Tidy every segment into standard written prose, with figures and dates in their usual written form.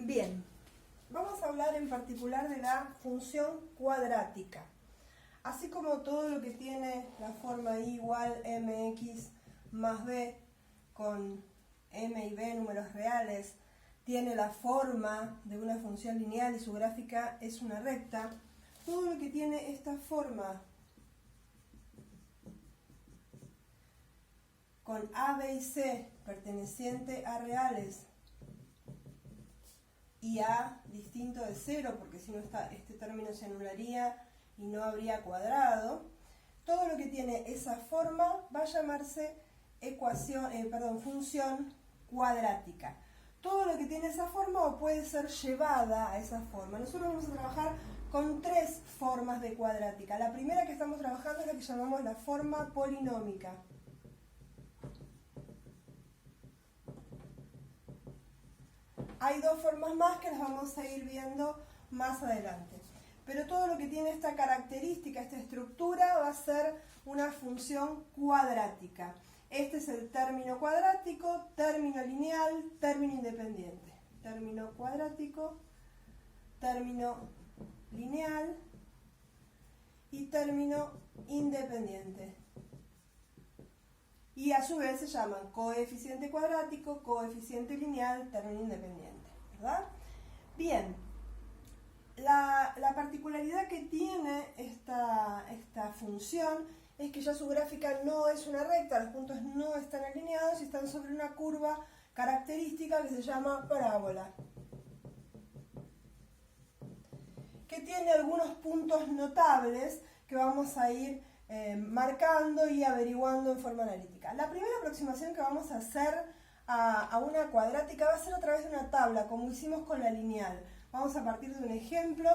Bien, vamos a hablar en particular de la función cuadrática. Así como todo lo que tiene la forma y igual mx más b con m y b números reales tiene la forma de una función lineal y su gráfica es una recta, todo lo que tiene esta forma con a, b y c perteneciente a reales y a distinto de 0, porque si no este término se anularía y no habría cuadrado, todo lo que tiene esa forma va a llamarse función cuadrática. Todo lo que tiene esa forma o puede ser llevada a esa forma. Nosotros vamos a trabajar con tres formas de cuadrática. La primera que estamos trabajando es la que llamamos la forma polinómica. Hay dos formas más que las vamos a ir viendo más adelante. Pero todo lo que tiene esta característica, esta estructura, va a ser una función cuadrática. Este es el término cuadrático, término lineal, término independiente. Término cuadrático, término lineal y término independiente. Y a su vez se llaman coeficiente cuadrático, coeficiente lineal, término independiente, ¿verdad? Bien, la particularidad que tiene esta función es que ya su gráfica no es una recta, los puntos no están alineados y están sobre una curva característica que se llama parábola, que tiene algunos puntos notables que vamos a ir marcando y averiguando en forma analítica. La primera aproximación que vamos a hacer a una cuadrática va a ser a través de una tabla, como hicimos con la lineal. Vamos a partir de un ejemplo,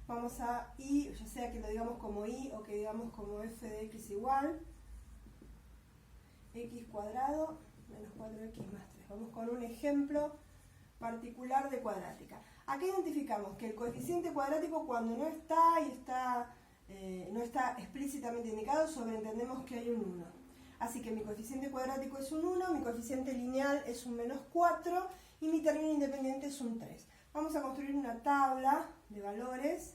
vamos a y, ya sea que lo digamos como y o que digamos como f de x igual x cuadrado menos 4x más 3. Vamos con un ejemplo particular de cuadrática. Acá identificamos que el coeficiente cuadrático, cuando no está no está explícitamente indicado, sobreentendemos que hay un 1. Así que mi coeficiente cuadrático es un 1, mi coeficiente lineal es un menos 4 y mi término independiente es un 3. Vamos a construir una tabla de valores.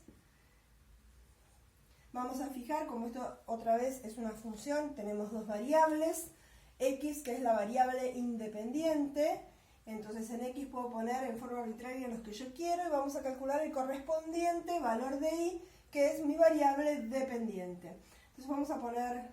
Vamos a fijar, como esto otra vez es una función, tenemos dos variables, x que es la variable independiente, entonces en x puedo poner en forma arbitraria los que yo quiero y vamos a calcular el correspondiente valor de y, que es mi variable dependiente. Entonces vamos a poner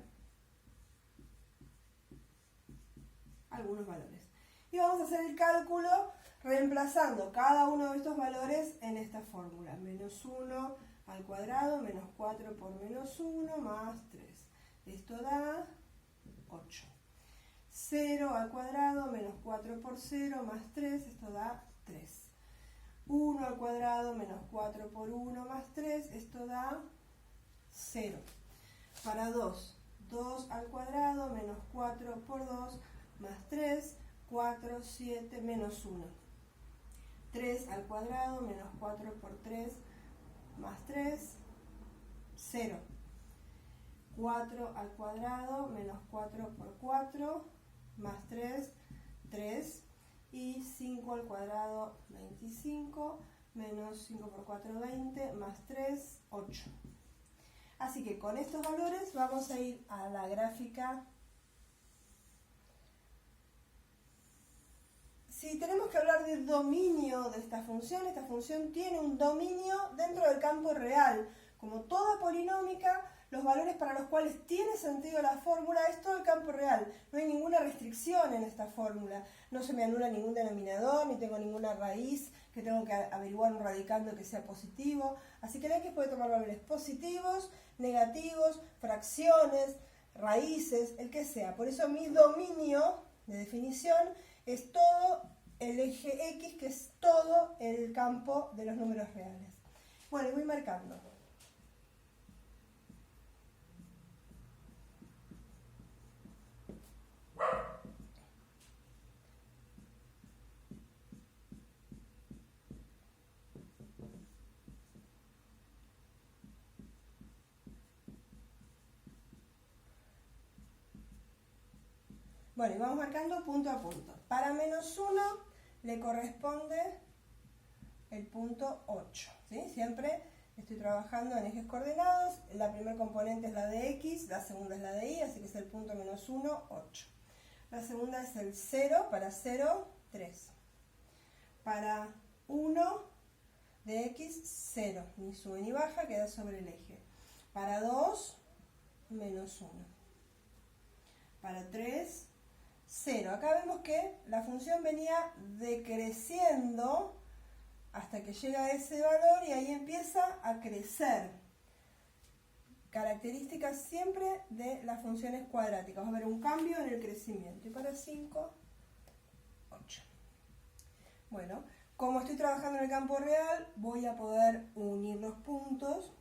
algunos valores. Y vamos a hacer el cálculo reemplazando cada uno de estos valores en esta fórmula. Menos 1 al cuadrado, menos 4 por menos 1, más 3. Esto da 8. 0 al cuadrado, menos 4 por 0, más 3, esto da 3. 1 al cuadrado menos 4 por 1 más 3, esto da 0. Para 2, 2 al cuadrado menos 4 por 2 más 3, 4, 7, menos 1. 3 al cuadrado menos 4 por 3 más 3, 0. 4 al cuadrado menos 4 por 4 más 3, 3. Y 5 al cuadrado, 25, menos 5 por 4, 20, más 3, 8. Así que con estos valores vamos a ir a la gráfica. Si tenemos que hablar de dominio de esta función tiene un dominio dentro del campo real. Como toda polinómica, los valores para los cuales tiene sentido la fórmula es todo el campo real. No hay ninguna restricción en esta fórmula. No se me anula ningún denominador, ni tengo ninguna raíz que tengo que averiguar un radicando que sea positivo. Así que el x puede tomar valores positivos, negativos, fracciones, raíces, el que sea. Por eso mi dominio de definición es todo el eje x, que es todo el campo de los números reales. Bueno, y voy marcando. Bueno, y vamos marcando punto a punto. Para menos 1 le corresponde el punto 8. ¿Sí? Siempre estoy trabajando en ejes coordenados. La primera componente es la de X, la segunda es la de Y, así que es el punto menos 1, 8. La segunda es el 0, para 0, 3. Para 1 de X, 0. Ni sube ni baja, queda sobre el eje. Para 2, menos 1. Para 3, 0. Acá vemos que la función venía decreciendo hasta que llega a ese valor y ahí empieza a crecer. Características siempre de las funciones cuadráticas. Vamos a ver un cambio en el crecimiento. Y para 5, 8. Bueno, como estoy trabajando en el campo real, voy a poder unir los puntos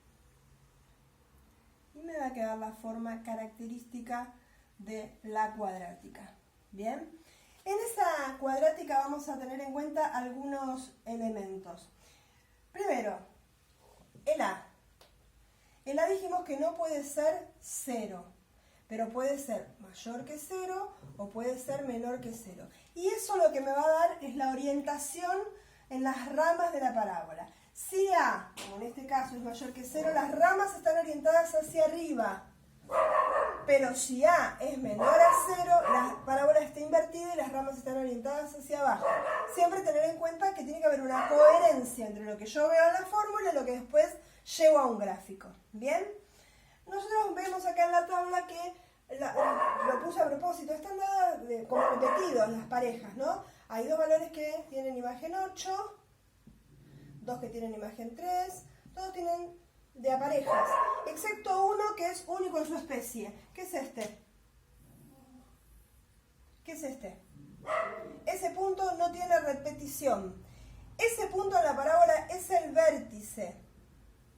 y me va a quedar la forma característica de la cuadrática. Bien, en esa cuadrática vamos a tener en cuenta algunos elementos. Primero, el A. El A dijimos que no puede ser 0, pero puede ser mayor que 0 o puede ser menor que 0. Y eso lo que me va a dar es la orientación en las ramas de la parábola. Si A, como en este caso, es mayor que 0, las ramas están orientadas hacia arriba. Pero si A es menor a 0, la parábola está invertida y las ramas están orientadas hacia abajo. Siempre tener en cuenta que tiene que haber una coherencia entre lo que yo veo en la fórmula y lo que después llevo a un gráfico. ¿Bien? Nosotros vemos acá en la tabla que, lo puse a propósito, están dadas como repetidos las parejas, ¿no? Hay dos valores que tienen imagen 8, dos que tienen imagen 3, todos tienen de a parejas, excepto uno que es único en su especie. ¿Qué es este? ¿Qué es este? Ese punto no tiene repetición. Ese punto en la parábola es el vértice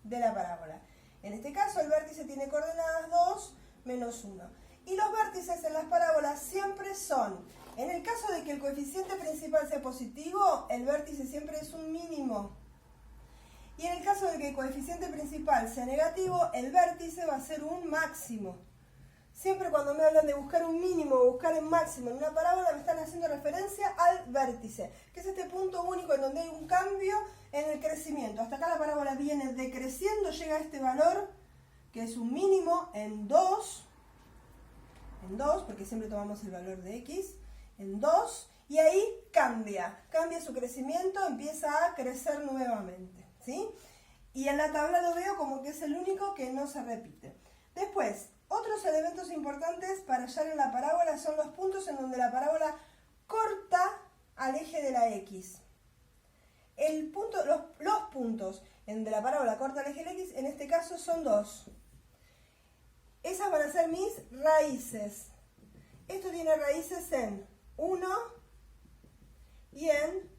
de la parábola. En este caso el vértice tiene coordenadas 2, menos 1. Y los vértices en las parábolas siempre son, en el caso de que el coeficiente principal sea positivo, el vértice siempre es un mínimo. Y en el caso de que el coeficiente principal sea negativo, el vértice va a ser un máximo. Siempre cuando me hablan de buscar un mínimo o buscar un máximo en una parábola, me están haciendo referencia al vértice, que es este punto único en donde hay un cambio en el crecimiento. Hasta acá la parábola viene decreciendo, llega a este valor, que es un mínimo en 2, porque siempre tomamos el valor de X, en 2, y ahí cambia su crecimiento, empieza a crecer nuevamente. ¿Sí? Y en la tabla lo veo como que es el único que no se repite. Después, otros elementos importantes para hallar en la parábola son los puntos en donde la parábola corta al eje de la X. Los puntos en donde la parábola corta al eje de la X, en este caso son 2. Esas van a ser mis raíces. Esto tiene raíces en 1 y en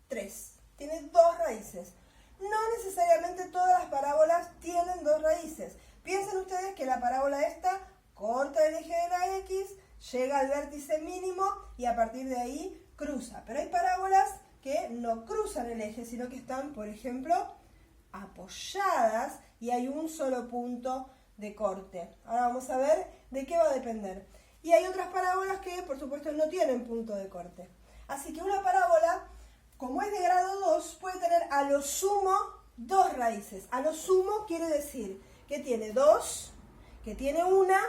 3. Tiene 2 raíces. No necesariamente todas las parábolas tienen 2 raíces. Piensen ustedes que la parábola esta corta el eje de la X, llega al vértice mínimo y a partir de ahí cruza. Pero hay parábolas que no cruzan el eje, sino que están, por ejemplo, apoyadas y hay un solo punto de corte. Ahora vamos a ver de qué va a depender. Y hay otras parábolas que, por supuesto, no tienen punto de corte. Así que una parábola, como es de grado 2, puede tener a lo sumo 2 raíces. A lo sumo quiere decir que tiene 2, que tiene una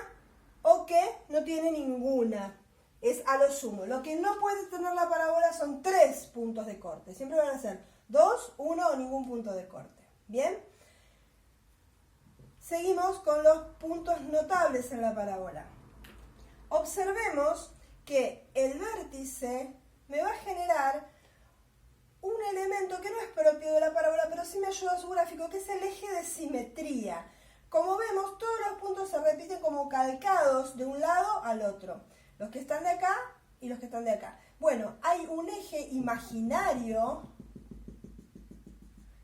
o que no tiene ninguna. Es a lo sumo. Lo que no puede tener la parábola son 3 puntos de corte. Siempre van a ser 2, 1 o ningún punto de corte. ¿Bien? Seguimos con los puntos notables en la parábola. Observemos que el vértice me va a generar un elemento que no es propio de la parábola, pero sí me ayuda a su gráfico, que es el eje de simetría. Como vemos, todos los puntos se repiten como calcados de un lado al otro. Los que están de acá y los que están de acá. Bueno, hay un eje imaginario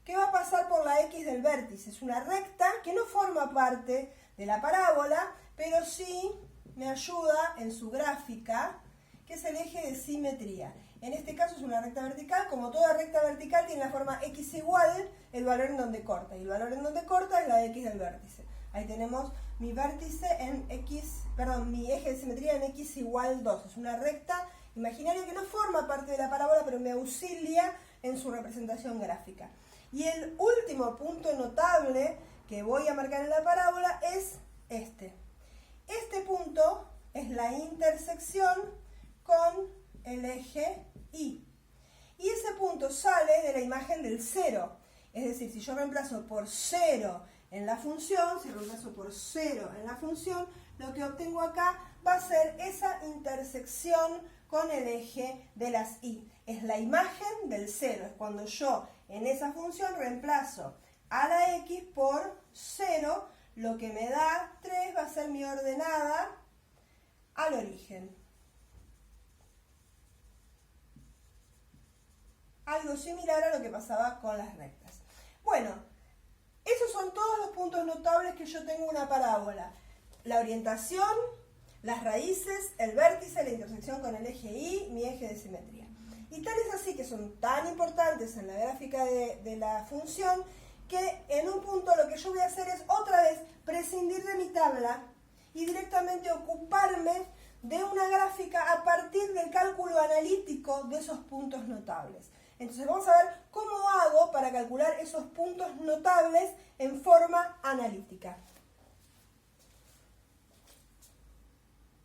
que va a pasar por la X del vértice. Es una recta que no forma parte de la parábola, pero sí me ayuda en su gráfica, que es el eje de simetría. En este caso es una recta vertical. Como toda recta vertical tiene la forma X igual el valor en donde corta. Y el valor en donde corta es la X del vértice. Ahí tenemos mi vértice en X, perdón, mi eje de simetría en X igual 2. Es una recta imaginaria que no forma parte de la parábola, pero me auxilia en su representación gráfica. Y el último punto notable que voy a marcar en la parábola es este. Este punto es la intersección con el eje Y. Y ese punto sale de la imagen del 0. Es decir, si yo reemplazo por 0 en la función, lo que obtengo acá va a ser esa intersección con el eje de las Y. Es la imagen del 0. Es cuando yo en esa función reemplazo a la X por 0, lo que me da 3 va a ser mi ordenada al origen. Algo similar a lo que pasaba con las rectas. Bueno, esos son todos los puntos notables que yo tengo en una parábola. La orientación, las raíces, el vértice, la intersección con el eje Y, mi eje de simetría. Y tal es así que son tan importantes en la gráfica de la función que en un punto lo que yo voy a hacer es otra vez prescindir de mi tabla y directamente ocuparme de una gráfica a partir del cálculo analítico de esos puntos notables. Entonces vamos a ver cómo hago para calcular esos puntos notables en forma analítica.